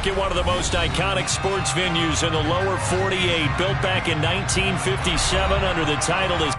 look at one of the most iconic sports venues in the lower 48, built back in 1957 under the title of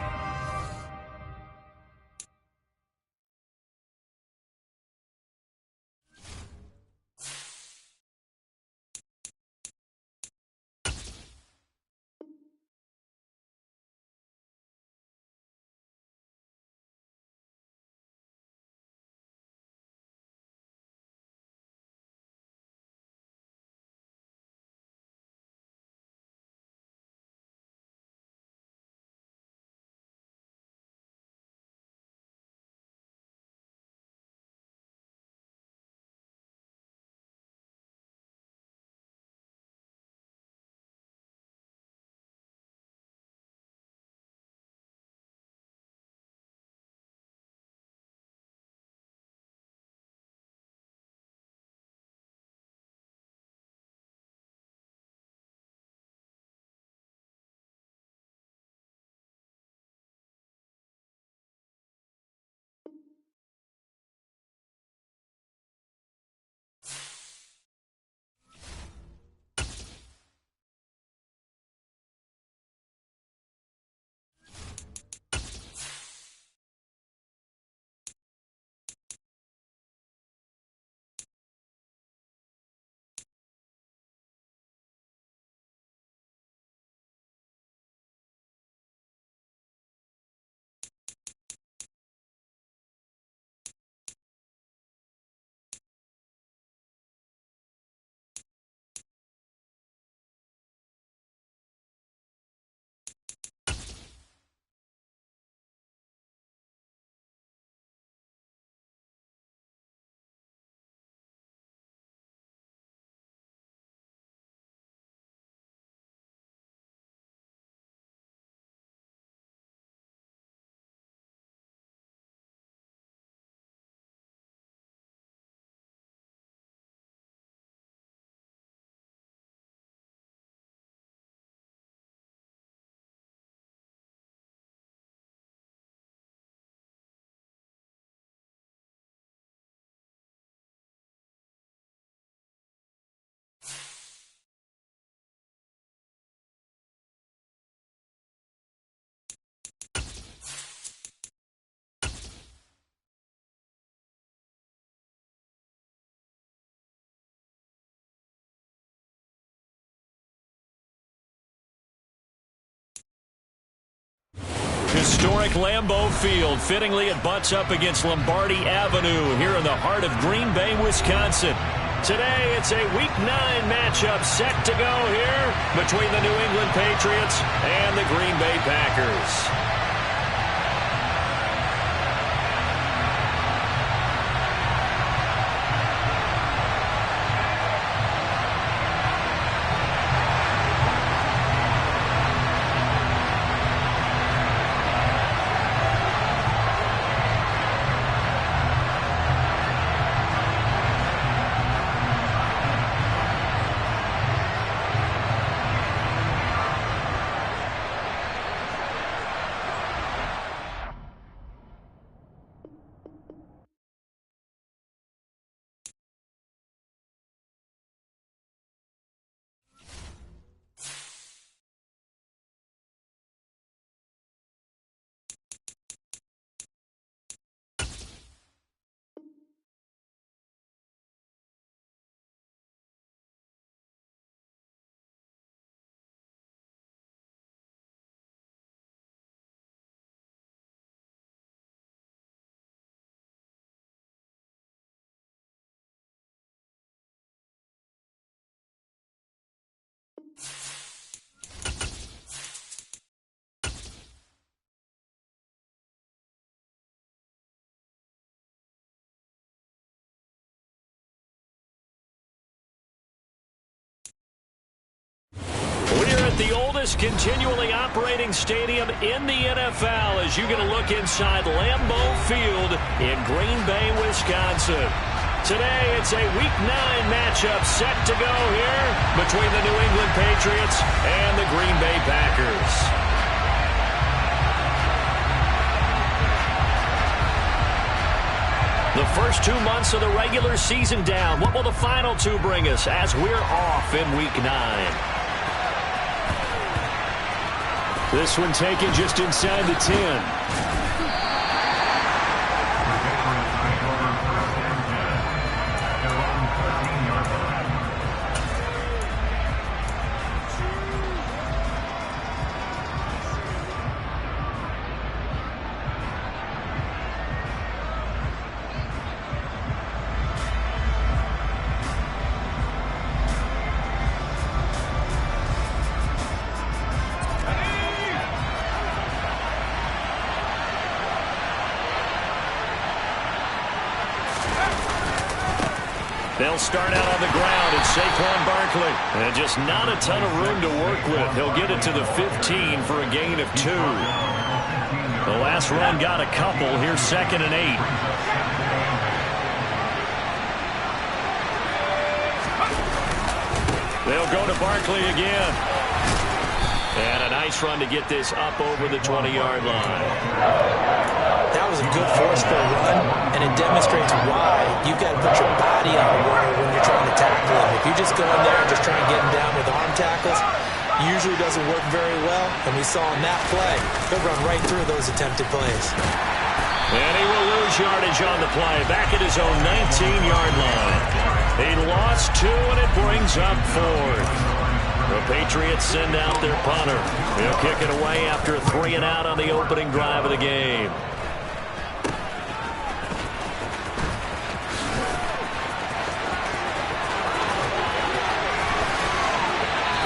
historic Lambeau Field. Fittingly, it butts up against Lombardi Avenue here in the heart of Green Bay, Wisconsin. Today, it's a Week 9 matchup set to go here between the New England Patriots and the Green Bay Packers. The oldest continually operating stadium in the NFL as you get a look inside Lambeau Field in Green Bay, Wisconsin. Today, it's a Week 9 matchup set to go here between the New England Patriots and the Green Bay Packers. The first 2 months of the regular season down. What will the final 2 bring us as we're off in Week 9? This one taken just inside the 10. They'll start out on the ground, and Saquon Barkley. And just not a ton of room to work with. He'll get it to the 15 for a gain of 2. The last run got a couple. Here's 2nd and 8. They'll go to Barkley again. And a nice run to get this up over the 20-yard line. That was a good forceful run, and it demonstrates why you've got to put your body on the runner when you're trying to tackle him. If you just go in there and just try and get him down with arm tackles, usually doesn't work very well, and we saw in that play, he'll run right through those attempted plays. And he will lose yardage on the play, back at his own 19-yard line. He lost 2, and it brings up 4th. The Patriots send out their punter. He'll kick it away after a 3 and out on the opening drive of the game.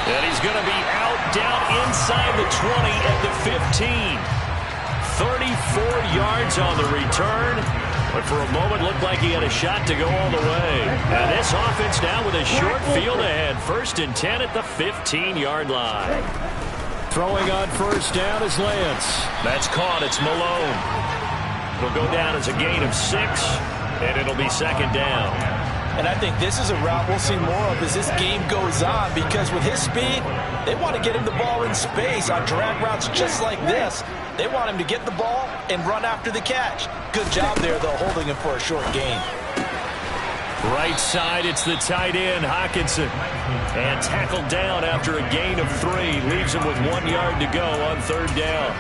And he's going to be out down inside the 20 at the 15. 34 yards on the return. But for a moment, looked like he had a shot to go all the way. And this offense now with a short field ahead. 1st and 10 at the 15-yard line. Throwing on first down is Lance. That's caught. It's Malone. It'll go down as a gain of 6, and it'll be 2nd down. And I think this is a route we'll see more of as this game goes on, because with his speed, they want to get him the ball in space on drag routes just like this. They want him to get the ball and run after the catch. Good job there, though, holding him for a short gain. Right side, it's the tight end, Hockenson. And tackled down after a gain of 3. Leaves him with 1 yard to go on 3rd down.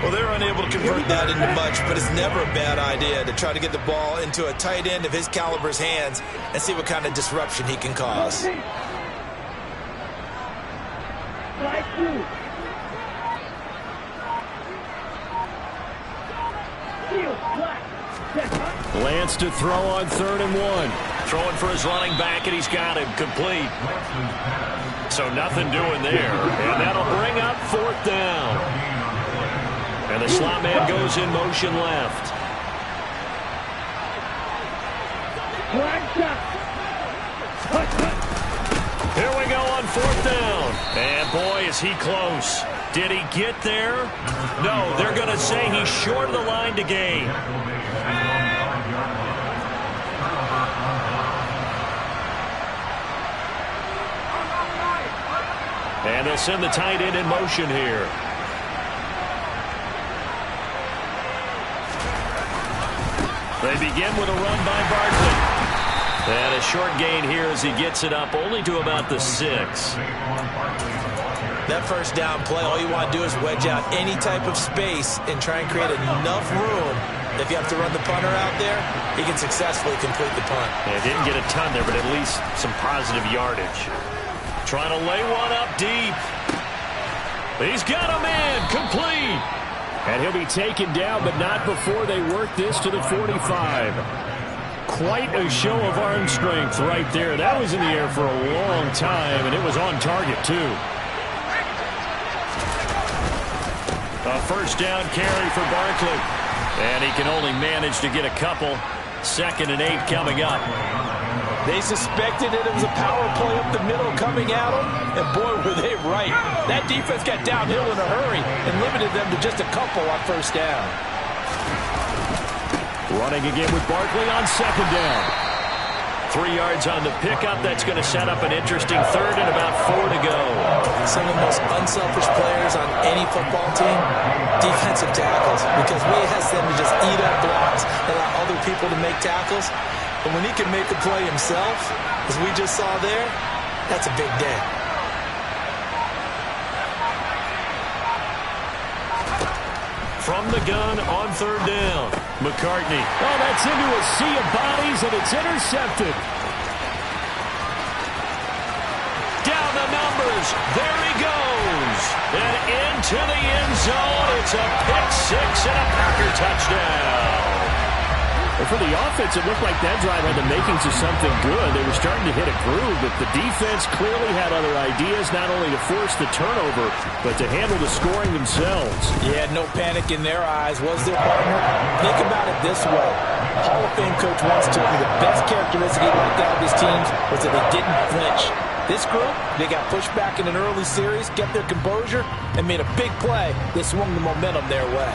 Well, they're unable to convert that into much, but it's never a bad idea to try to get the ball into a tight end of his caliber's hands and see what kind of disruption he can cause. Lance to throw on 3rd and 1. Throwing for his running back, and he's got him complete. So nothing doing there. And that'll bring up 4th down. And the slot man goes in motion left. Here we go on 4th down. And boy, is he close. Did he get there? No, they're going to say he's short of the line to gain. And they'll send the tight end in motion here. They begin with a run by Barkley. And a short gain here as he gets it up only to about the 6. That first down play, all you want to do is wedge out any type of space and try and create enough room. If you have to run the punter out there, he can successfully complete the punt. Yeah, didn't get a ton there, but at least some positive yardage. Trying to lay one up deep. He's got a man complete. And he'll be taken down, but not before they work this to the 45. Quite a show of arm strength right there. That was in the air for a long time, and it was on target, too. A first down carry for Barkley. And he can only manage to get a couple. 2nd and 8 coming up. They suspected it was a power play up the middle coming at them, and boy, were they right. That defense got downhill in a hurry and limited them to just a couple on first down. Running again with Barkley on 2nd down. 3 yards on the pickup. That's going to set up an interesting 3rd and about 4 to go. some of the most unselfish players on any football team? Defensive tackles. Because we ask them to just eat up blocks and allow other people to make tackles. But when he can make a play himself, as we just saw there, that's a big day. From the gun on third down, McCartney. Oh, that's into a sea of bodies, and it's intercepted. Down the numbers. There he goes. And into the end zone. It's a pick six and a Packer touchdown. And for the offense, it looked like that drive had the makings of something good. They were starting to hit a groove, but the defense clearly had other ideas, not only to force the turnover, but to handle the scoring themselves. Yeah, no panic in their eyes, was there, partner? Think about it this way. Hall of Fame coach once told me the best characteristic he liked out of his teams was that they didn't flinch. This group, they got pushed back in an early series, kept their composure, and made a big play that swung the momentum their way.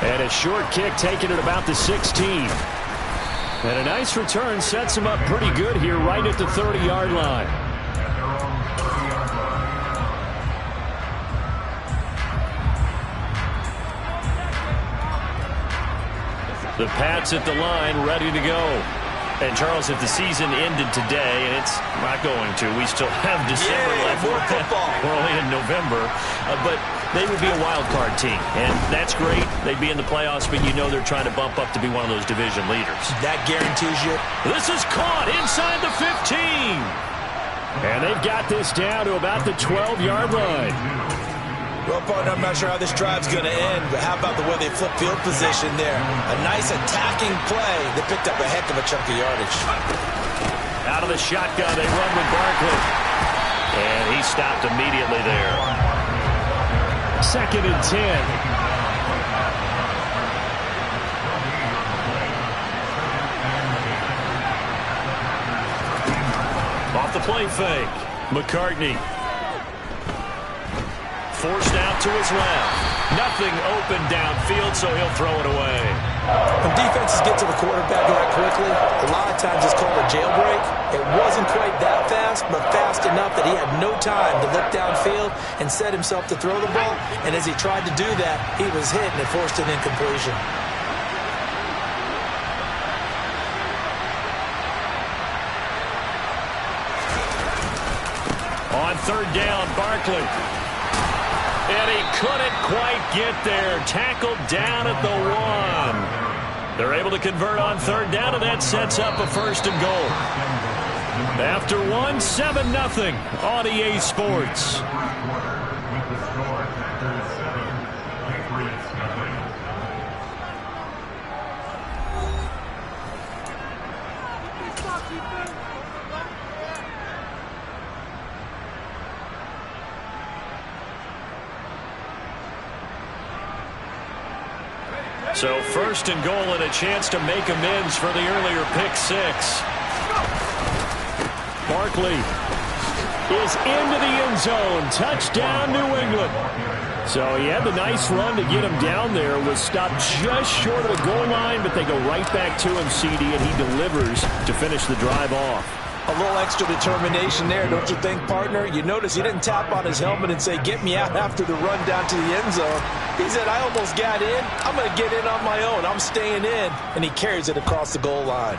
And a short kick taken at about the 16. And a nice return sets him up pretty good here right at the 30-yard line. The Pats at the line, ready to go. And, Charles, if the season ended today, and it's not going to, we still have December left. More football. We're only in November. But they would be a wild card team, and that's great. They'd be in the playoffs, but you know they're trying to bump up to be one of those division leaders. That guarantees you. This is caught inside the 15. And they've got this down to about the 12-yard line. Well, partner, I'm not sure how this drive's going to end, but how about the way they flip field position there? A nice attacking play that picked up a heck of a chunk of yardage. Out of the shotgun, they run with Barkley. And he stopped immediately there. 2nd and 10. Off the play fake. McCartney. Forced out to his left. Nothing open downfield, so he'll throw it away. When defenses get to the quarterback that quickly, a lot of times it's called a jailbreak. It wasn't quite that fast, but fast enough that he had no time to look downfield and set himself to throw the ball. And as he tried to do that, he was hit and it forced an incompletion. On third down, Barkley. And he couldn't quite get there. Tackled down at the 1. They're able to convert on third down, and that sets up a 1st and goal. After 1, 7-0 on EA Sports. So 1st and goal and a chance to make amends for the earlier pick six. Barkley is into the end zone. Touchdown, New England. So he had the nice run to get him down there. Was stopped just short of the goal line, but they go right back to him, CD, and he delivers to finish the drive off. A little extra determination there, don't you think, partner? You notice he didn't tap on his helmet and say, get me out after the run down to the end zone. He said, I almost got in. I'm going to get in on my own. I'm staying in. And he carries it across the goal line.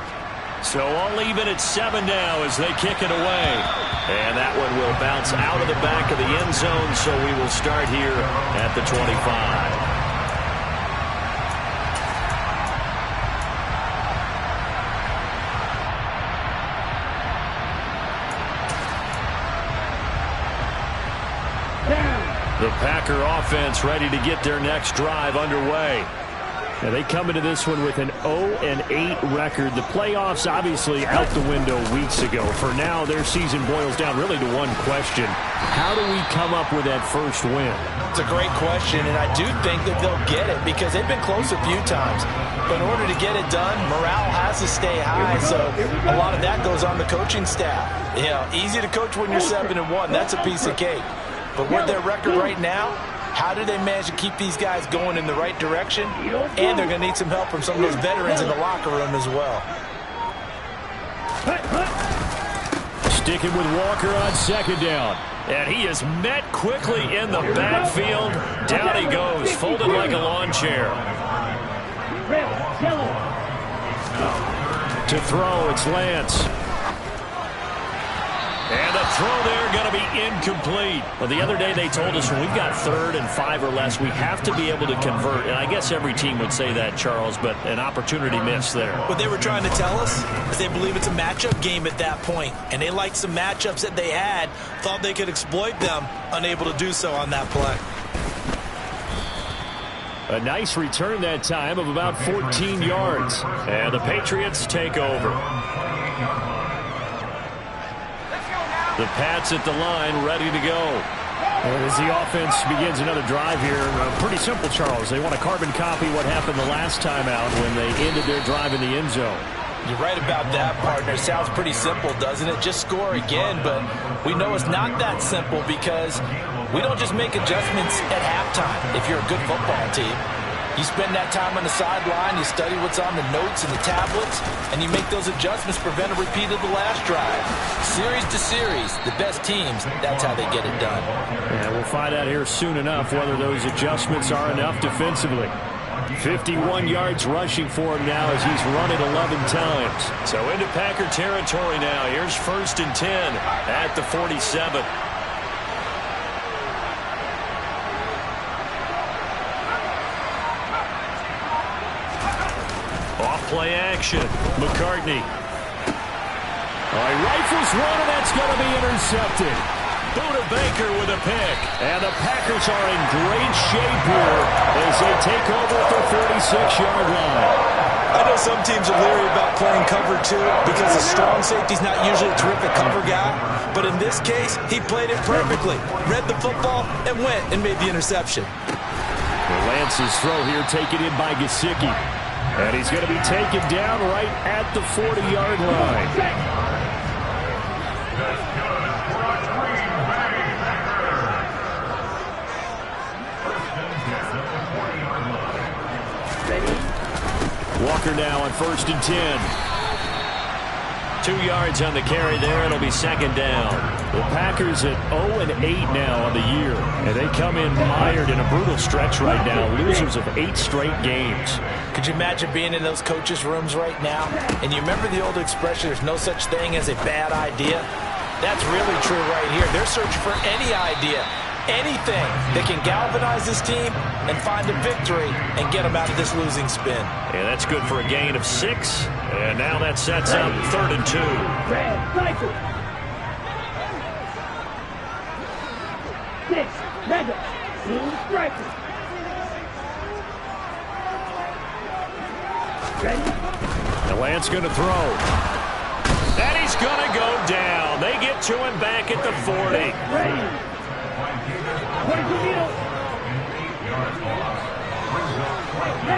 So all even at 7 now as they kick it away. And that one will bounce out of the back of the end zone, so we will start here at the 25. The Packer offense ready to get their next drive underway. Now they come into this one with an 0-8 record. The playoffs obviously out the window weeks ago. For now, their season boils down really to one question. How do we come up with that first win? It's a great question, and I do think that they'll get it because they've been close a few times. But in order to get it done, morale has to stay high, so a lot of that goes on the coaching staff. You know, easy to coach when you're 7-1. That's a piece of cake. But with their record right now, how do they manage to keep these guys going in the right direction? And they're going to need some help from some of those veterans in the locker room as well. Sticking with Walker on second down. And he is met quickly in the backfield. Down he goes, folded like a lawn chair. To throw, it's Lance. And the throw there going to be incomplete. Well, the other day they told us when we've got 3rd and 5 or less, we have to be able to convert. And I guess every team would say that, Charles, but an opportunity missed there. What they were trying to tell us is they believe it's a matchup game at that point. And they liked some matchups that they had, thought they could exploit them, unable to do so on that play. A nice return that time of about 14 yards. And the Patriots take over. The Pats at the line, ready to go. And as the offense begins another drive here, pretty simple, Charles. They want to carbon copy what happened the last time out when they ended their drive in the end zone. You're right about that, partner. Sounds pretty simple, doesn't it? Just score again, but we know it's not that simple because we don't just make adjustments at halftime if you're a good football team. You spend that time on the sideline, you study what's on the notes and the tablets, and you make those adjustments, prevent a repeat of the last drive. Series to series, the best teams, that's how they get it done. And we'll find out here soon enough whether those adjustments are enough defensively. 51 yards rushing for him now as he's run it 11 times. So into Packer territory now. Here's 1st and 10 at the 47. Play action. McCartney. He rifles one, and that's going to be intercepted. Buda Baker with a pick. And the Packers are in great shape here as they take over at the 36-yard line. I know some teams are leery about playing cover 2 because a strong safety's not usually a terrific cover guy. But in this case, he played it perfectly. Read the football and went and made the interception. Lance's throw here taken in by Gesicki. And he's going to be taken down right at the 40-yard line. Walker now on 1st and 10. 2 yards on the carry there. It'll be 2nd down. The Packers at 0-8 now on the year. And they come in mired in a brutal stretch right now. Losers of 8 straight games. Could you imagine being in those coaches' rooms right now? And you remember the old expression, there's no such thing as a bad idea? That's really true right here. They're searching for any idea, anything that can galvanize this team and find a victory and get them out of this losing spin. And that's good for a gain of 6. And now that sets up 3rd and 2. And Lance going to throw. And he's going to go down. They get to him back at the 40.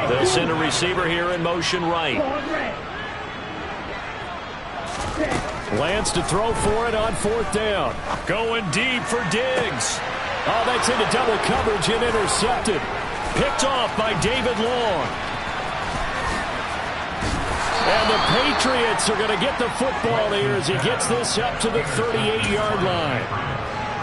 They'll send a receiver here in motion right. Lance to throw for it on 4th down. Going deep for Diggs. Oh, that's into double coverage and intercepted. Picked off by David Long. And the Patriots are going to get the football here as he gets this up to the 38-yard line.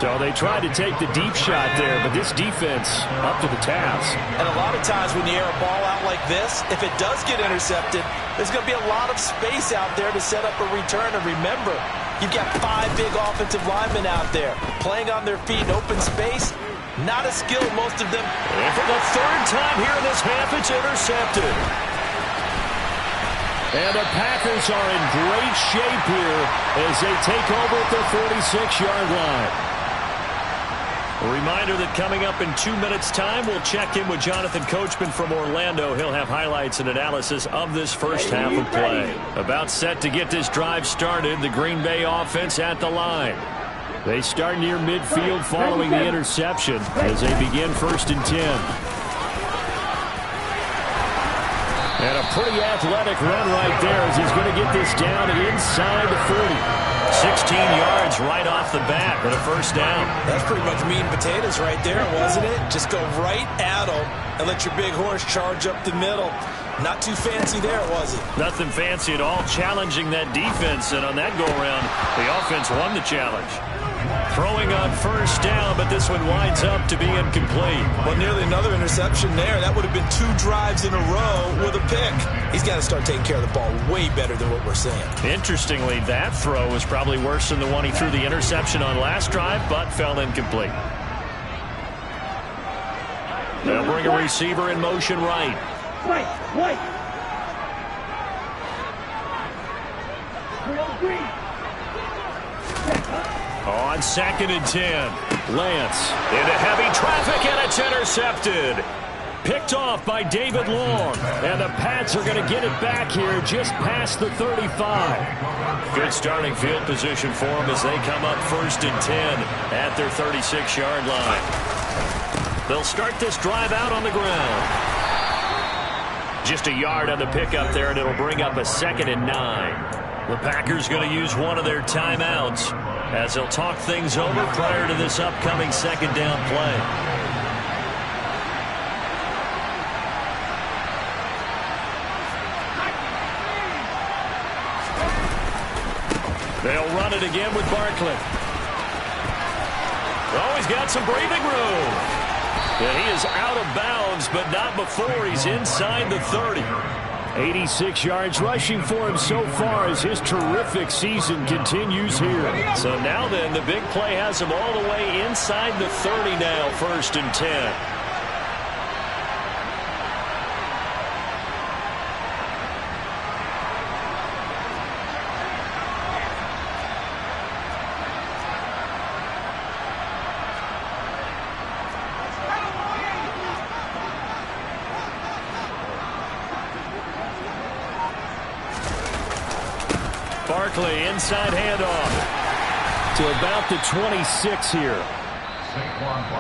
So they tried to take the deep shot there, but this defense up to the task. And a lot of times when you air a ball out like this, if it does get intercepted, there's going to be a lot of space out there to set up a return. And remember, you've got 5 big offensive linemen out there playing on their feet in open space. Not a skill, most of them. And for the 3rd time here in this half, it's intercepted. And the Packers are in great shape here as they take over at the 46-yard line. A reminder that coming up in 2 minutes' time, we'll check in with Jonathan Coachman from Orlando. He'll have highlights and analysis of this first half of play. About set to get this drive started, the Green Bay offense at the line. They start near midfield following the interception as they begin 1st and 10. And a pretty athletic run right there as he's going to get this down inside the 40. 16 yards right off the bat with a 1st down. That's pretty much meat and potatoes right there, wasn't it? Just go right at them and let your big horse charge up the middle. Not too fancy there, was it? Nothing fancy at all, challenging that defense. And on that go-around, the offense won the challenge. Throwing on first down, but this one winds up to be incomplete. Well, nearly another interception there. That would have been 2 drives in a row with a pick. He's got to start taking care of the ball way better than what we're seeing. Interestingly, that throw was probably worse than the one he threw the interception on last drive, but fell incomplete. They'll bring a receiver in motion right. White. On 2nd and 10, Lance into heavy traffic, and it's intercepted. Picked off by David Long, and the Pats are going to get it back here just past the 35. Good starting field position for them as they come up 1st and 10 at their 36-yard line. They'll start this drive out on the ground. Just a yard on the pickup there, and it'll bring up a 2nd and 9. The Packers going to use one of their timeouts as they'll talk things over prior to this upcoming 2nd down play. They'll run it again with Barkley. Oh, he's got some breathing room. And he is out of bounds, but not before he's inside the 30. 86 yards rushing for him so far as his terrific season continues here. So now then, the big play has him all the way inside the 30 now, 1st and 10. Barkley, inside handoff to about the 26 here.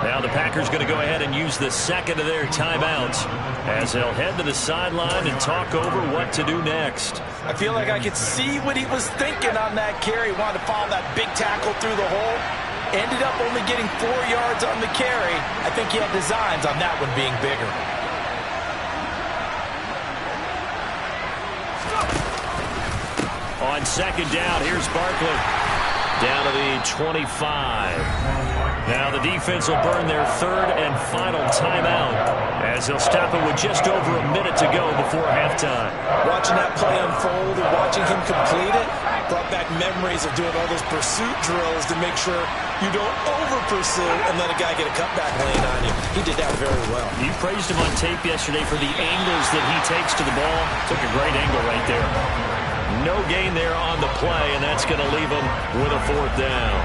Now the Packers going to go ahead and use the 2nd of their timeouts as they'll head to the sideline and talk over what to do next. I feel like I could see what he was thinking on that carry. Wanted to follow that big tackle through the hole. Ended up only getting 4 yards on the carry. I think he had designs on that one being bigger. On 2nd down, here's Barkley. Down to the 25. Now the defense will burn their 3rd and final timeout as they'll stop it with just over a minute to go before halftime. Watching that play unfold and watching him complete it brought back memories of doing all those pursuit drills to make sure you don't over-pursue and let a guy get a cutback lane on you. He did that very well. You praised him on tape yesterday for the angles that he takes to the ball. Took a great angle right there. No gain there on the play, and that's going to leave him with a 4th down.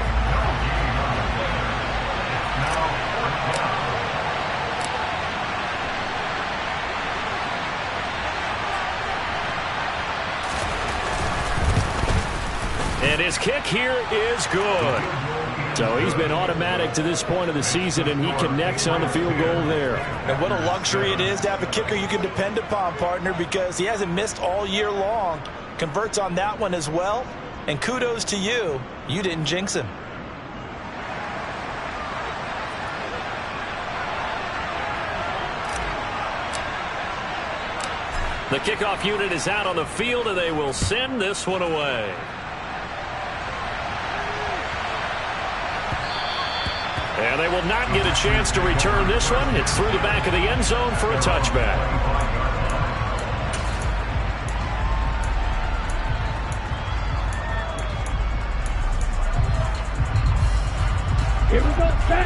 And his kick here is good. So he's been automatic to this point of the season, and he connects on the field goal there. And what a luxury it is to have a kicker you can depend upon, partner, because he hasn't missed all year long. Converts on that one as well. And kudos to you. You didn't jinx him. The kickoff unit is out on the field, and they will send this one away. And they will not get a chance to return this one. It's through the back of the end zone for a touchback.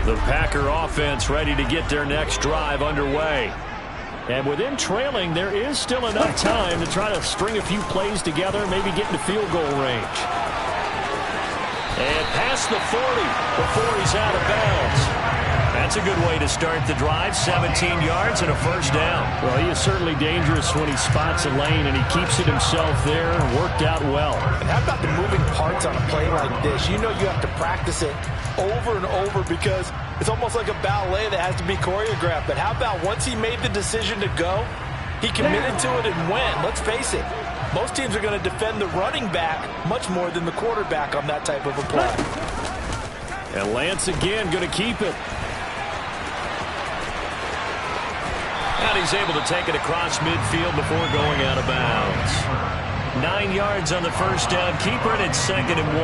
The Packer offense ready to get their next drive underway. And with them trailing, there is still enough time to try to string a few plays together, maybe get into field goal range. And past the 40 before he's out of bounds. That's a good way to start the drive. 17 yards and a 1st down. Well, he is certainly dangerous when he spots a lane, and he keeps it himself there and worked out well. And how about the moving parts on a play like this? You know you have to practice it over and over because it's almost like a ballet that has to be choreographed. But how about once he made the decision to go, he committed to it and went. Let's face it, most teams are going to defend the running back much more than the quarterback on that type of a play. And Lance again going to keep it. And he's able to take it across midfield before going out of bounds. 9 yards on the first down. Keeper, and it's 2nd and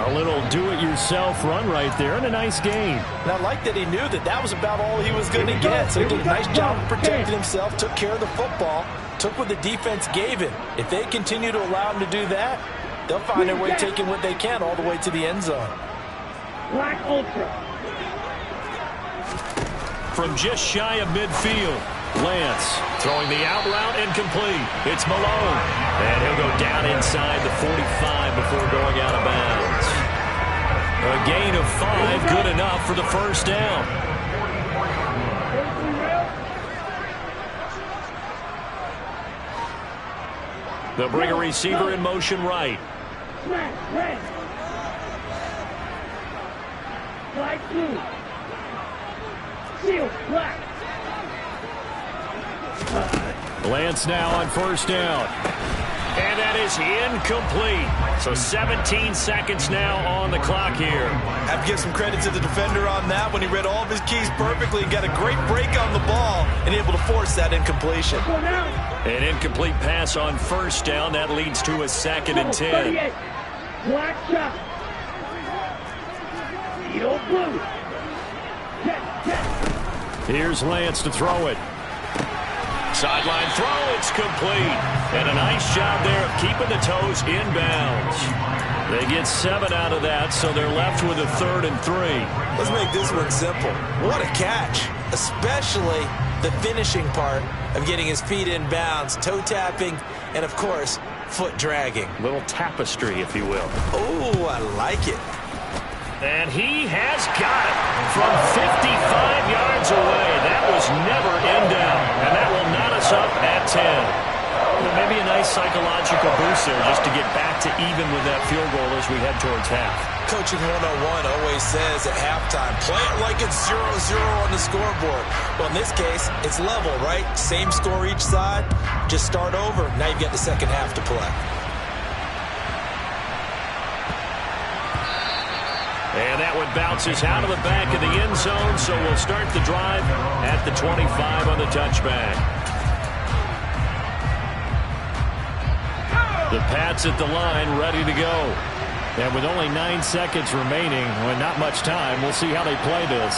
1. A little do-it-yourself run right there, and a nice gain. And I like that he knew that that was about all he was going to get. So he did a nice job of protecting himself, took care of the football, took what the defense gave him. If they continue to allow him to do that, they'll find their way taking what they can all the way to the end zone. Black Ultra. From just shy of midfield, Lance throwing the out route incomplete. It's Malone. And he'll go down inside the 45 before going out of bounds. A gain of 5, good enough for the first down. They'll bring a receiver in motion right. Black blue. Seal black. Lance now on first down. And that is incomplete. So 17 seconds now on the clock here. I have to give some credit to the defender on that when he read all of his keys perfectly and got a great break on the ball and able to force that incompletion. An incomplete pass on first down. That leads to a 2nd and 10. Black shot. Seal blue. Here's Lance to throw it. Sideline throw, it's complete. And a nice job there of keeping the toes inbounds. They get 7 out of that, so they're left with a 3rd and 3. Let's make this one simple. What a catch, especially the finishing part of getting his feet in bounds, toe tapping, and of course, foot dragging. Little tapestry, if you will. Oh, I like it. And he has got it from 55 yards away. That was never in doubt. And that will knot us up at 10. Well, maybe a nice psychological boost there just to get back to even with that field goal as we head towards half. Coaching 101 always says at halftime, play it like it's 0-0 on the scoreboard. Well, in this case, it's level, right? Same score each side. Just start over. Now you've got the second half to play. And that one bounces out of the back of the end zone, so we'll start the drive at the 25 on the touchback. The Pats at the line ready to go. And with only 9 seconds remaining, with not much time, we'll see how they play this.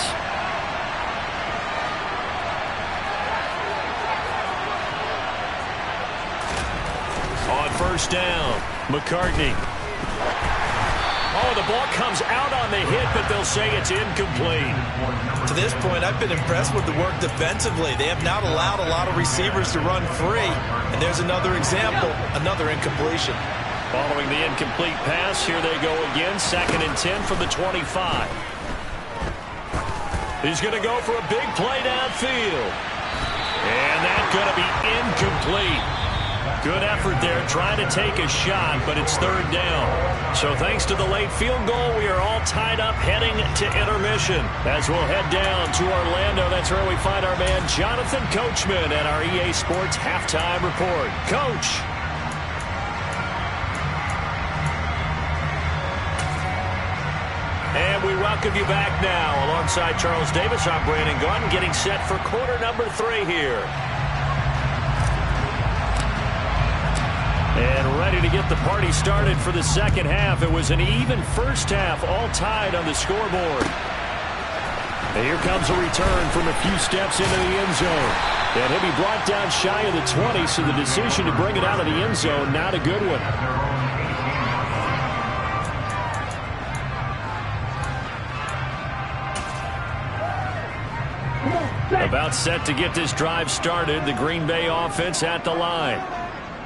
On first down, McCartney. Oh, the ball comes out on the hit, but they'll say it's incomplete. To this point, I've been impressed with the work defensively. They have not allowed a lot of receivers to run free. And there's another example, another incompletion. Following the incomplete pass, here they go again. 2nd and 10 from the 25. He's going to go for a big play downfield. And that's going to be incomplete. Good effort there trying to take a shot, but it's 3rd down. So thanks to the late field goal, we are all tied up heading to intermission. As we'll head down to Orlando, that's where we find our man Jonathan Coachman at our EA Sports Halftime Report. Coach. And we welcome you back now. Alongside Charles Davis, I'm Brandon Gunn, getting set for quarter number 3 here. And ready to get the party started for the second half. It was an even first half, all tied on the scoreboard. And here comes a return from a few steps into the end zone. And he'll be brought down shy of the 20, so the decision to bring it out of the end zone, not a good one. About set to get this drive started, the Green Bay offense at the line.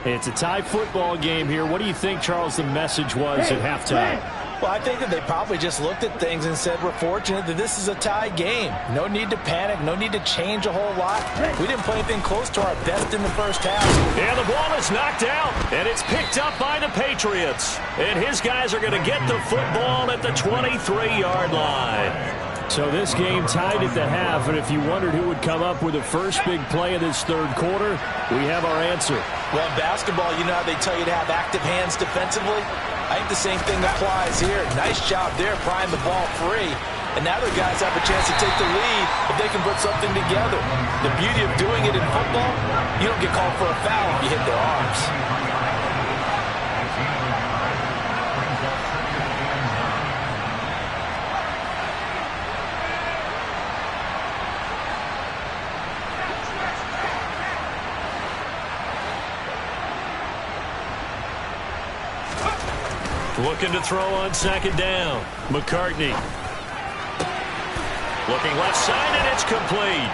It's a tie football game here. What do you think, Charles, the message was at halftime? Well, I think that they probably just looked at things and said, we're fortunate that this is a tie game. No need to panic. No need to change a whole lot. We didn't play anything close to our best in the first half. And the ball is knocked out, and it's picked up by the Patriots. And his guys are going to get the football at the 23-yard line. So this game tied at the half, and if you wondered who would come up with the first big play of this third quarter, we have our answer. Well, in basketball, you know how they tell you to have active hands defensively? I think the same thing applies here. Nice job there, prying the ball free. And now their guys have a chance to take the lead if they can put something together. The beauty of doing it in football, you don't get called for a foul if you hit their arms. Looking to throw on second down. McCartney. Looking left side, and it's complete.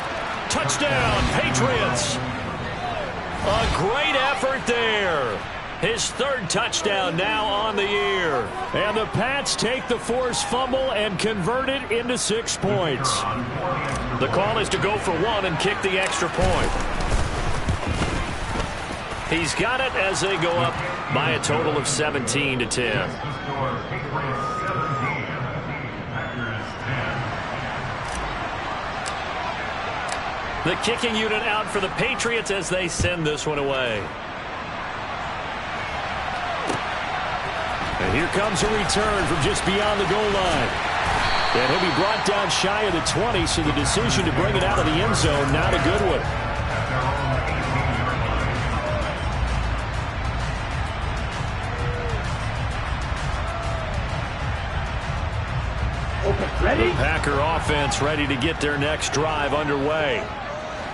Touchdown, Patriots. A great effort there. His third touchdown now on the year. And the Pats take the forced fumble and convert it into 6 points. The call is to go for one and kick the extra point. He's got it as they go up by a total of 17-10. The kicking unit out for the Patriots as they send this one away. And here comes a return from just beyond the goal line. And he'll be brought down shy of the 20, so the decision to bring it out of the end zone, not a good one. Ready? The Packer offense ready to get their next drive underway.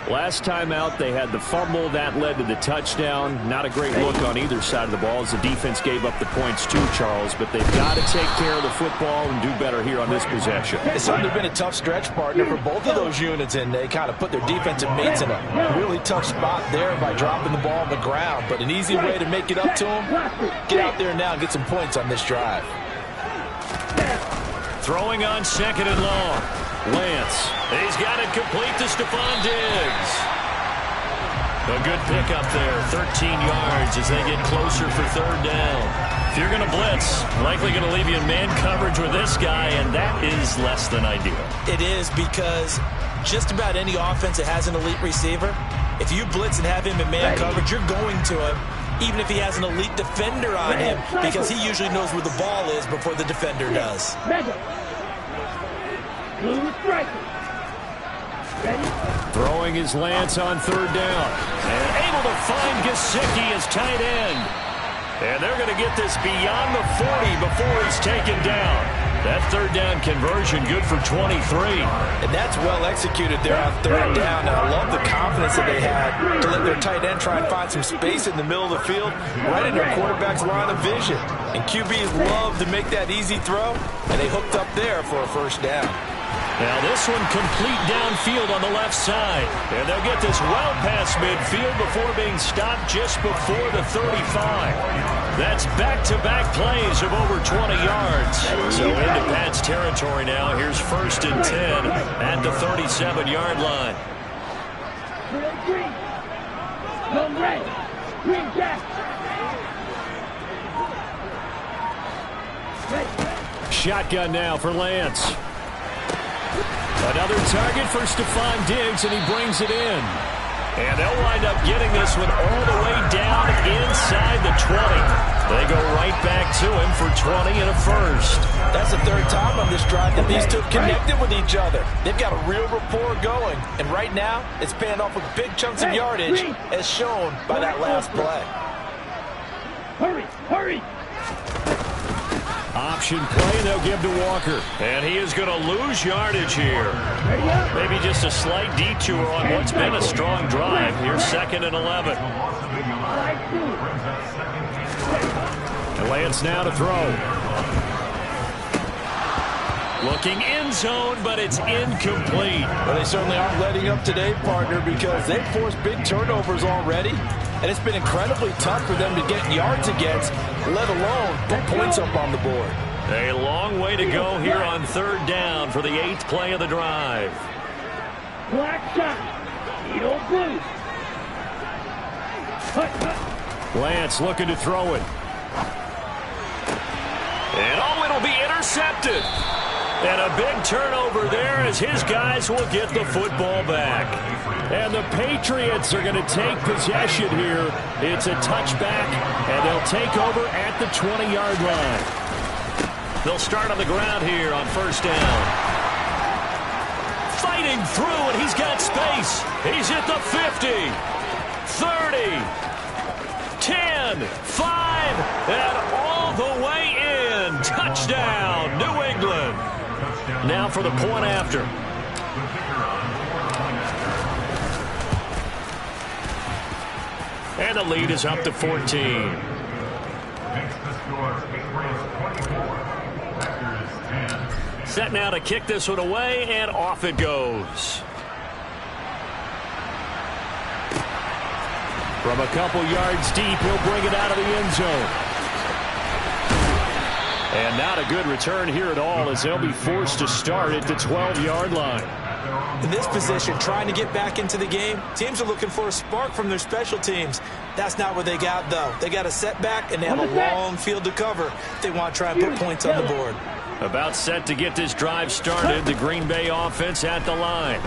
Last time out, they had the fumble. That led to the touchdown. Not a great look on either side of the ball as the defense gave up the points too, Charles. But they've got to take care of the football and do better here on this possession. It's certainly been a tough stretch, partner, for both of those units, and they kind of put their defensive mates in a really tough spot there by dropping the ball on the ground. But an easy way to make it up to them, get out there now and get some points on this drive. Throwing on second and long. Lance. He's got it complete to Stephon Diggs. A good pickup there. 13 yards as they get closer for third down. If you're going to blitz, likely going to leave you in man coverage with this guy, and that is less than ideal. It is, because just about any offense that has an elite receiver, if you blitz and have him in man coverage, you're going to him, even if he has an elite defender on him, because he usually knows where the ball is before the defender does. Throwing his Lance on third down. And able to find Gesicki as tight end. And they're going to get this beyond the 40 before he's taken down. That third down conversion good for 23. And that's well executed there on third down. And I love the confidence that they had to let their tight end try and find some space in the middle of the field, right in their quarterback's line of vision. And QBs love to make that easy throw, and they hooked up there for a first down. Now this one complete downfield on the left side. And they'll get this well past midfield before being stopped just before the 35. That's back-to-back plays of over 20 yards. So into Pat's territory now. Here's 1st and 10 at the 37-yard line. Green. Go red. Green jack. Shotgun now for Lance. Another target for Stephon Diggs, and he brings it in. And they'll wind up getting this one all the way down inside the 20. They go right back to him for 20 and a first. That's the third time on this drive that these two connected with each other. They've got a real rapport going. And right now, it's paying off with big chunks of yardage, as shown by that last play. Hurry. Option play, they'll give to Walker. And he is going to lose yardage here. Maybe just a slight detour on what's been a strong drive. Here's 2nd and 11. And Lance now to throw. Looking end zone, but it's incomplete. Well, they certainly aren't letting up today, partner, because they've forced big turnovers already. And it's been incredibly tough for them to get yards against, let alone put points up on the board. A long way to go here on third down for the 8th play of the drive. Black shot. Eagle blue. Lance looking to throw it. And it'll be intercepted. And a big turnover there as his guys will get the football back. And the Patriots are going to take possession here. It's a touchback, and they'll take over at the 20-yard line. They'll start on the ground here on first down. Fighting through, and he's got space. He's at the 50, 30, 10, 5, and all the way in. Touchdown, New England. Now for the point after. And the lead is up to 14. Set now to kick this one away, and off it goes. From a couple yards deep, he'll bring it out of the end zone. And not a good return here at all, as they'll be forced to start at the 12-yard line. In this position, trying to get back into the game, teams are looking for a spark from their special teams. That's not what they got, though. They got a setback, and they have a long field to cover if they want to try and put points on the board. About set to get this drive started, the Green Bay offense at the line.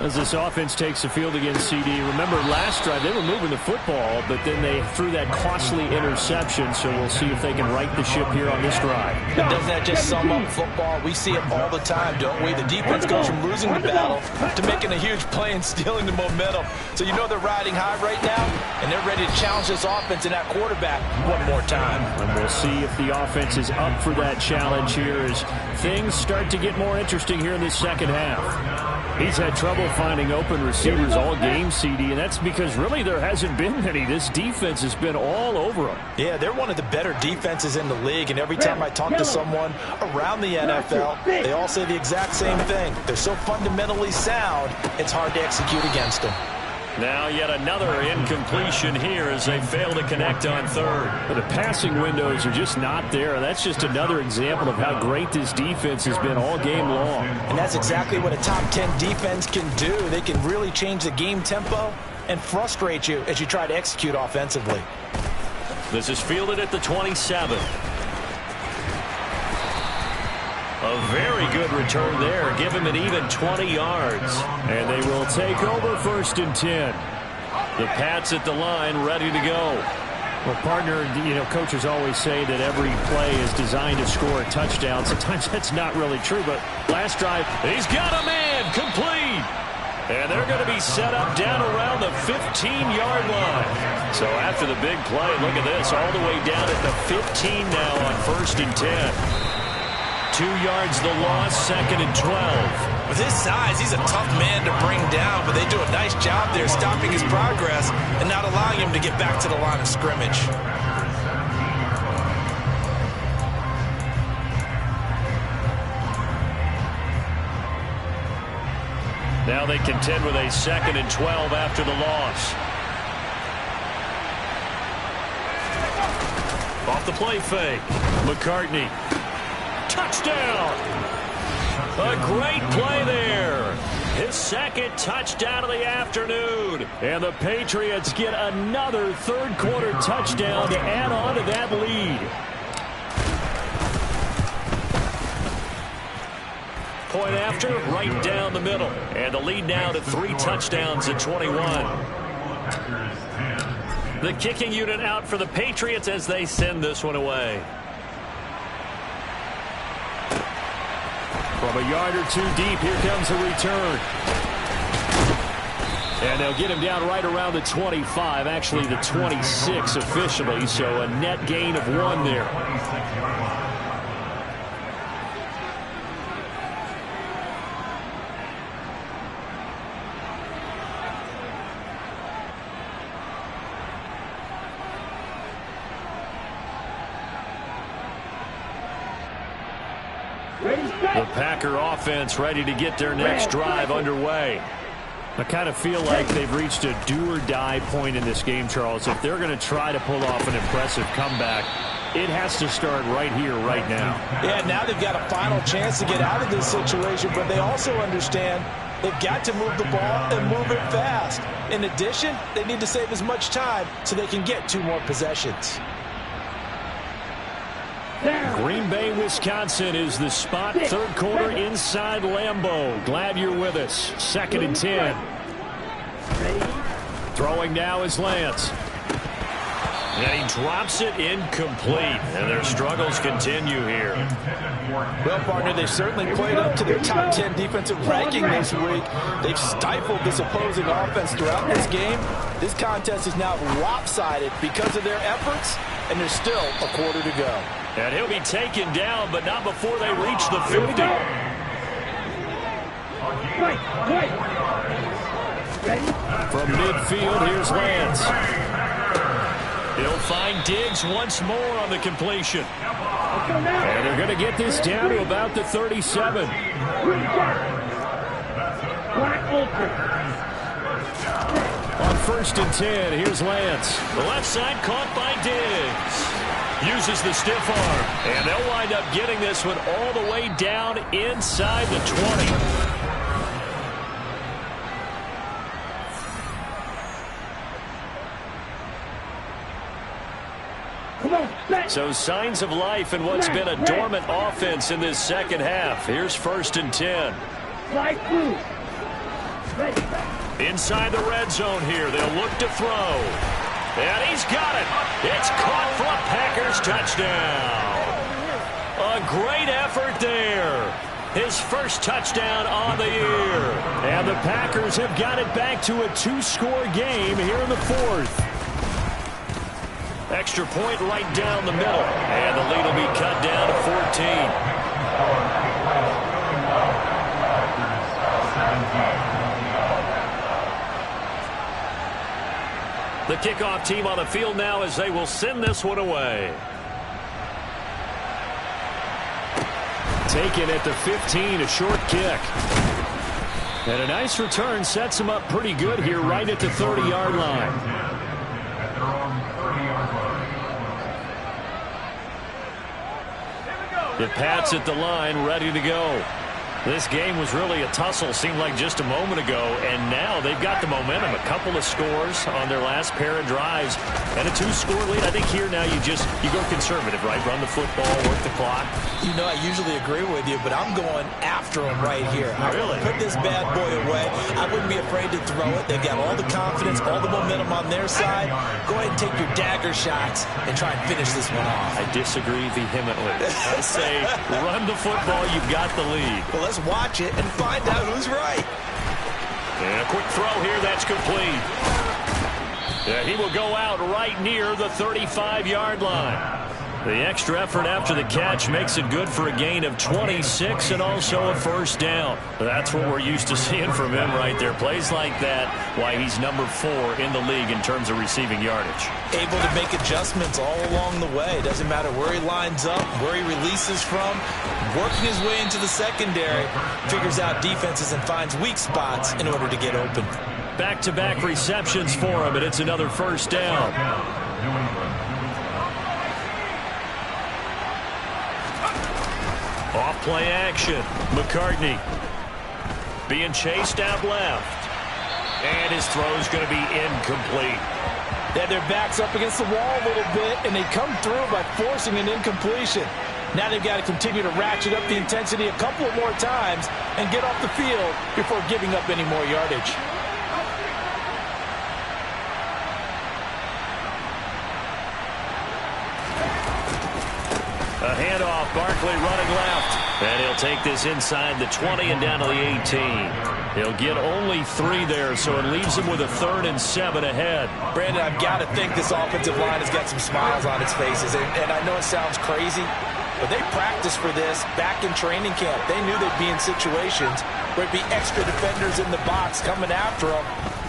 As this offense takes the field against CD, remember last drive they were moving the football, but then they threw that costly interception, so we'll see if they can right the ship here on this drive. And doesn't that just sum up football? We see it all the time, don't we? The defense goes from losing the battle to making a huge play and stealing the momentum. So you know they're riding high right now, and they're ready to challenge this offense and that quarterback one more time. And we'll see if the offense is up for that challenge here as things start to get more interesting here in this second half. He's had trouble finding open receivers all game, CD, and that's because really there hasn't been many. This defense has been all over them. Yeah, they're one of the better defenses in the league, and every time I talk to someone around the NFL, they all say the exact same thing. They're so fundamentally sound, it's hard to execute against them. Now yet another incompletion here as they fail to connect on third. But the passing windows are just not there. That's just another example of how great this defense has been all game long. And that's exactly what a top 10 defense can do. They can really change the game tempo and frustrate you as you try to execute offensively. This is fielded at the 27. A very good return there. Give him an even 20 yards. And they will take over 1st and 10. The Pats at the line, ready to go. Well, partner, you know, coaches always say that every play is designed to score a touchdown. Sometimes that's not really true, but last drive, he's got a man, complete. And they're going to be set up down around the 15-yard line. So after the big play, look at this, all the way down at the 15 now on 1st and 10. 2 yards the loss, 2nd and 12. With his size, he's a tough man to bring down, but they do a nice job there stopping his progress and not allowing him to get back to the line of scrimmage. Now they contend with a 2nd and 12 after the loss. Off the play fake. McCartney. Touchdown! A great play there. His 2nd touchdown of the afternoon. And the Patriots get another third-quarter touchdown to add on to that lead. Point after, right down the middle. And the lead now to 3 touchdowns at 21. The kicking unit out for the Patriots as they send this one away. From a yard or two deep, here comes the return. And they'll get him down right around the 25, actually the 26 officially, so a net gain of 1 there. The Packer offense ready to get their next drive underway. I kind of feel like they've reached a do-or-die point in this game, Charles. If they're going to try to pull off an impressive comeback, it has to start right here, right now. Yeah, now they've got a final chance to get out of this situation, but they also understand they've got to move the ball and move it fast. In addition, they need to save as much time so they can get 2 more possessions. Green Bay, Wisconsin is the spot. Third quarter inside Lambeau. Glad you're with us. 2nd and 10. Throwing now is Lance. And he drops it incomplete. And their struggles continue here. Well, partner, they've certainly played up to their top 10 defensive ranking this week. They've stifled this opposing offense throughout this game. This contest is now lopsided because of their efforts, and there's still a quarter to go. And he'll be taken down, but not before they reach the 50. From midfield, here's Lance. He'll find Diggs once more on the completion. And they're going to get this down to about the 37. On 1st and 10, here's Lance. The left side caught by Diggs. Uses the stiff arm. And they'll wind up getting this one all the way down inside the 20. So signs of life in what's been a dormant offense in this second half. Here's 1st and 10. Inside the red zone here. They'll look to throw. And he's got it. It's caught for a Packers touchdown. A great effort there. His first touchdown on the year. And the Packers have got it back to a 2-score game here in the 4th. Extra point right down the middle. And the lead will be cut down to 14. The kickoff team on the field now as they will send this one away. Taken at the 15, a short kick. And a nice return sets him up pretty good here right at the 30-yard line. The Pats at the line, ready to go. This game was really a tussle, seemed like just a moment ago, and now they've got the momentum. A couple of scores on their last pair of drives, and a 2-score lead. I think here now you go conservative, right? Run the football, work the clock. You know, I usually agree with you, but I'm going after them right here. Really? Put this bad boy away. I wouldn't be afraid to throw it. They've got all the confidence, all the momentum on their side. Go ahead and take your dagger shots and try and finish this one off. I disagree vehemently. I say run the football. You've got the lead. Well, let's watch it and find out who's right. And a quick throw here. That's complete. Yeah, he will go out right near the 35-yard line. The extra effort after the catch makes it good for a gain of 26 and also a first down. That's what we're used to seeing from him right there. Plays like that, why he's number 4 in the league in terms of receiving yardage. Able to make adjustments all along the way. Doesn't matter where he lines up, where he releases from. Working his way into the secondary, figures out defenses and finds weak spots in order to get open. Back-to-back receptions for him, and it's another first down. Off play action. McCartney being chased out left. And his throw is going to be incomplete. They had their backs up against the wall a little bit, and they come through by forcing an incompletion. Now they've got to continue to ratchet up the intensity a couple of more times and get off the field before giving up any more yardage. A handoff, Barkley running left. And he'll take this inside the 20 and down to the 18. He'll get only 3 there, so it leaves him with a 3rd and 7 ahead. Brandon, I've got to think this offensive line has got some smiles on its faces. And I know it sounds crazy, but they practiced for this back in training camp. They knew they'd be in situations where it'd be extra defenders in the box coming after them,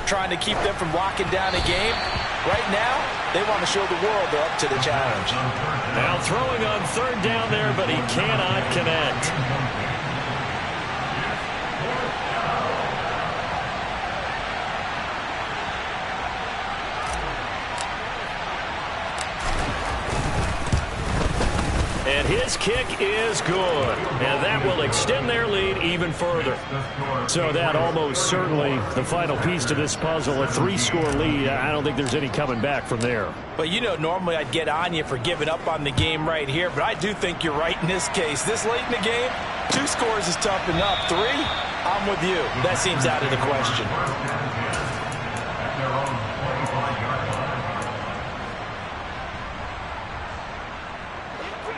trying to keep them from locking down a game. Right now, they want to show the world they're up to the challenge. Now throwing on 3rd down there, but he cannot connect. And his kick is good. And that will extend their lead even further. So that almost certainly the final piece to this puzzle, a 3-score lead. I don't think there's any coming back from there. But you know, normally I'd get on you for giving up on the game right here, but I do think you're right in this case. This late in the game, 2 scores is tough enough. 3, I'm with you. That seems out of the question.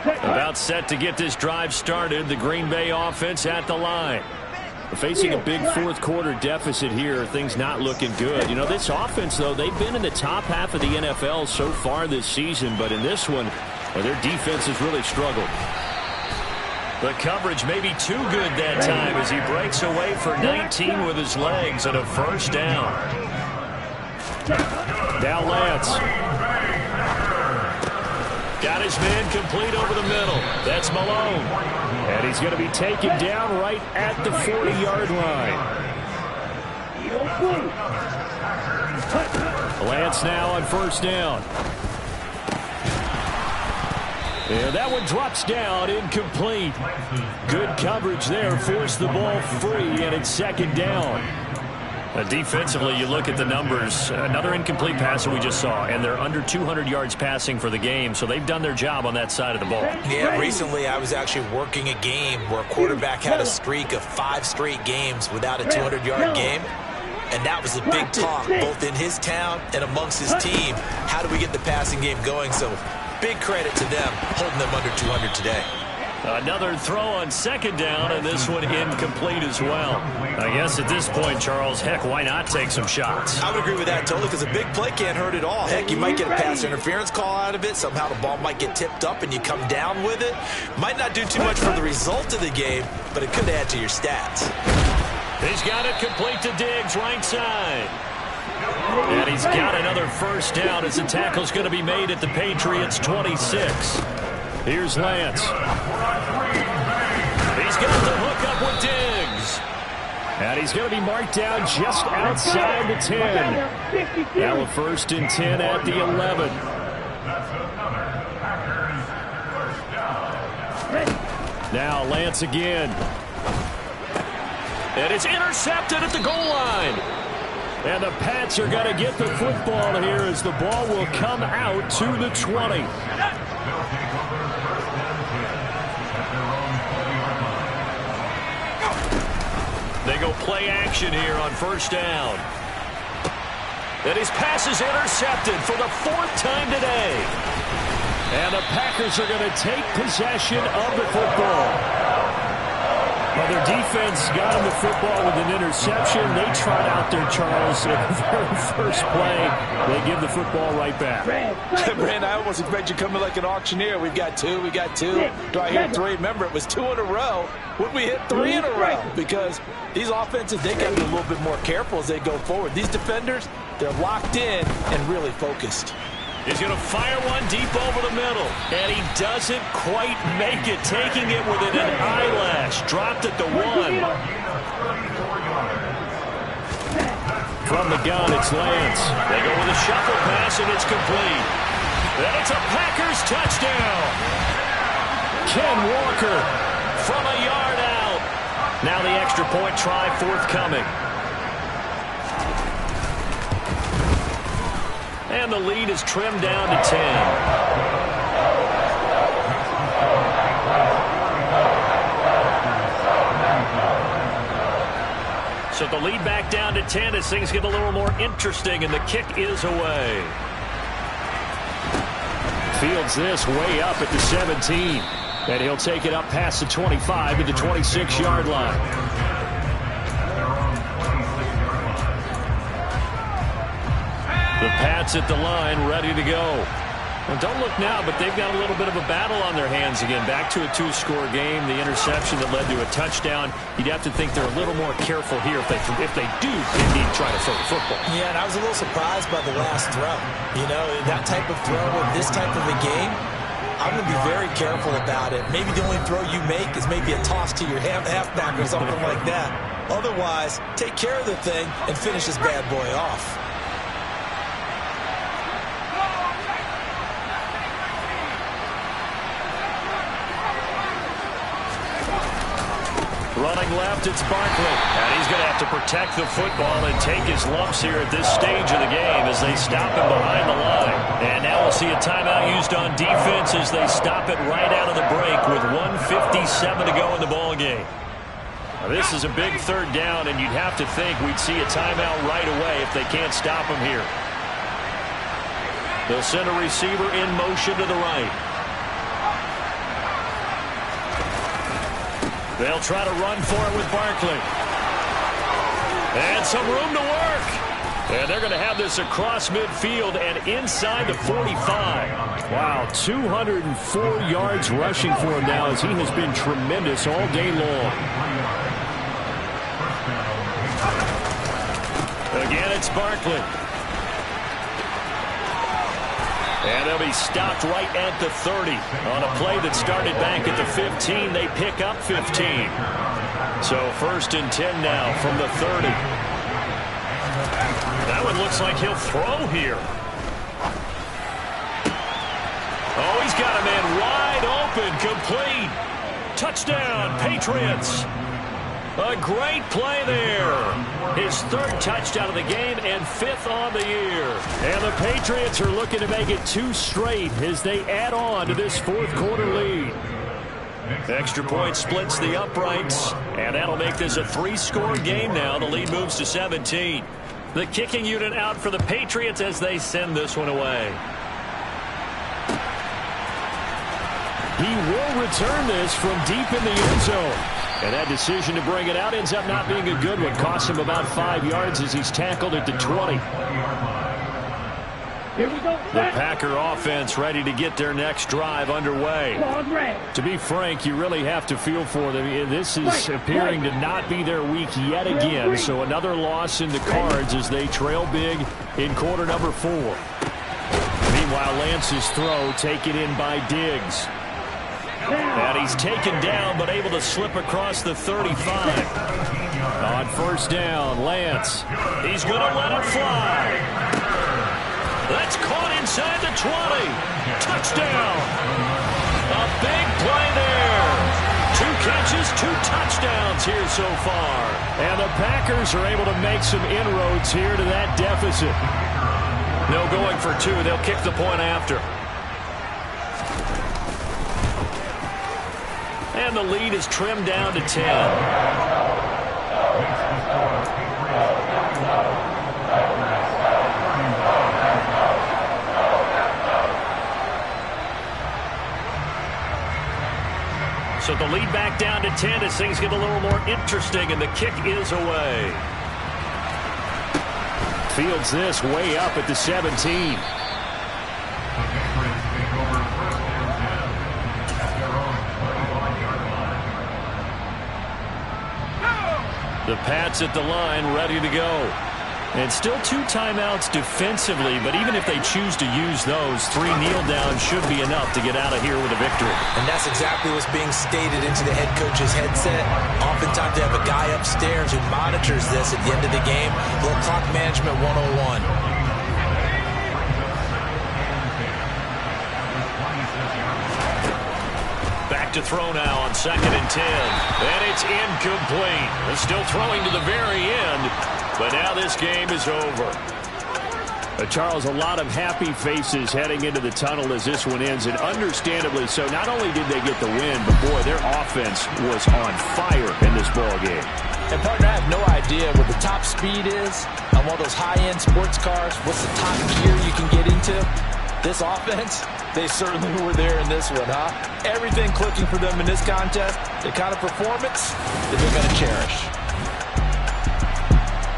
About set to get this drive started. The Green Bay offense at the line. Facing a big 4th quarter deficit here, things not looking good. You know, this offense, though, they've been in the top half of the NFL so far this season, but in this one, well, their defense has really struggled. The coverage may be too good that time as he breaks away for 19 with his legs and a first down. Now Lance. Got his man complete over the middle. That's Malone. And he's going to be taken down right at the 40-yard line. Lance now on first down. And that one drops down, incomplete. Good coverage there, forced the ball free, and it's second down. Defensively, you look at the numbers. Another incomplete pass that we just saw, and they're under 200 yards passing for the game, so they've done their job on that side of the ball. Yeah, recently I was actually working a game where a quarterback had a streak of 5 straight games without a 200-yard game, and that was a big talk both in his town and amongst his team. How do we get the passing game going? So big credit to them holding them under 200 today. Another throw on second down, and this one incomplete as well. I guess at this point, Charles, heck, why not take some shots? I would agree with that totally, because a big play can't hurt at all. Heck, you might get a pass interference call out of it. Somehow the ball might get tipped up and you come down with it. Might not do too much for the result of the game, but it could add to your stats. He's got it complete to Diggs, right side. And he's got another first down as the tackle's going to be made at the Patriots' 26. Here's Lance. He's got the hook up with Diggs. And he's going to be marked down just outside the 10. Now a first and 10 at the 11. Now Lance again. And it's intercepted at the goal line. And the Pats are going to get the football here as the ball will come out to the 20. They go play action here on first down. And his pass is intercepted for the 4th time today. And the Packers are going to take possession of the football. Well, their defense got him the football with an interception. They trot out there, Charles, at the very first play. They give the football right back. Brand, I almost expect you coming like an auctioneer. We've got 2, we got 2. Do I hear 3? Remember, it was 2 in a row. Would we hit 3 in a row? Because these offenses, they got to be a little bit more careful as they go forward. These defenders, they're locked in and really focused. He's going to fire one deep over the middle. And he doesn't quite make it, taking it within an eyelash. Dropped at the 1. From the gun, it's Lance. They go with a shuffle pass, and it's complete. And it's a Packers touchdown. Ken Walker from a yard out. Now the extra point try forthcoming. And the lead is trimmed down to 10. So the lead back down to 10 as things get a little more interesting, and the kick is away. Fields this way up at the 17. And he'll take it up past the 25 to the 26-yard line. The Pats at the line, ready to go. Well, don't look now, but they've got a little bit of a battle on their hands again. Back to a 2-score game. The interception that led to a touchdown. You'd have to think they're a little more careful here if they do indeed try to throw the football. Yeah, and I was a little surprised by the last throw. You know, that type of throw in this type of a game, I'm going to be very careful about it. Maybe the only throw you make is maybe a toss to your halfback or something like that. Otherwise, take care of the thing and finish this bad boy off. Running left, it's Barkley. And he's going to have to protect the football and take his lumps here at this stage of the game as they stop him behind the line. And now we'll see a timeout used on defense as they stop it right out of the break with 1:57 to go in the ball game. Now, this is a big 3rd down, and you'd have to think we'd see a timeout right away if they can't stop him here. They'll send a receiver in motion to the right. They'll try to run for it with Barkley. And some room to work. And they're going to have this across midfield and inside the 45. Wow, 204 yards rushing for him now as he has been tremendous all day long. Again, it's Barkley. And they'll be stopped right at the 30. On a play that started back at the 15, they pick up 15. So 1st and 10 now from the 30. That one looks like he'll throw here. Oh, he's got a man wide open, complete. Touchdown, Patriots. A great play there. His 3rd touchdown of the game and 5th on the year. And the Patriots are looking to make it 2 straight as they add on to this 4th quarter lead. Extra point splits the uprights, and that'll make this a 3-score game now. The lead moves to 17. The kicking unit out for the Patriots as they send this one away. He will return this from deep in the end zone. And that decision to bring it out ends up not being a good one. Costs him about 5 yards as he's tackled at the 20. Here we go. The Packer offense ready to get their next drive underway. To be frank, you really have to feel for them. This is appearing to not be their week yet again. So another loss in the cards as they trail big in quarter number 4. Meanwhile, Lance's throw taken in by Diggs. And he's taken down, but able to slip across the 35. On 1st down, Lance. He's going to let it fly. That's caught inside the 20. Touchdown. A big play there. 2 catches, 2 touchdowns here so far. And the Packers are able to make some inroads here to that deficit. No going for 2. They'll kick the point after. And the lead is trimmed down to 10. So the lead back down to 10 as things get a little more interesting, and the kick is away. Fields this way up at the 17. The Pats at the line, ready to go. And still 2 timeouts defensively, but even if they choose to use those, 3 kneel downs should be enough to get out of here with a victory. And that's exactly what's being stated into the head coach's headset. Oftentimes they have a guy upstairs who monitors this at the end of the game. A little clock management 101. Back to throw now on 2nd and 10. And it's incomplete. They're still throwing to the very end, but now this game is over. Charles, a lot of happy faces heading into the tunnel as this one ends, and understandably so. Not only did they get the win, but boy, their offense was on fire in this ball game. And partner, I have no idea what the top speed is on one of those high-end sports cars. What's the top gear you can get into? This offense, they certainly were there in this one, huh? Everything clicking for them in this contest, the kind of performance that they're going to cherish.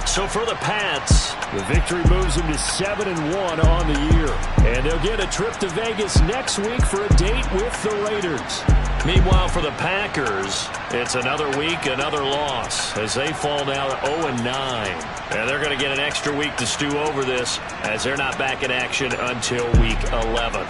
So for the Pats, the victory moves them to 7-1 on the year. And they'll get a trip to Vegas next week for a date with the Raiders. Meanwhile, for the Packers, it's another week, another loss as they fall now to 0-9. And they're going to get an extra week to stew over this as they're not back in action until week 11.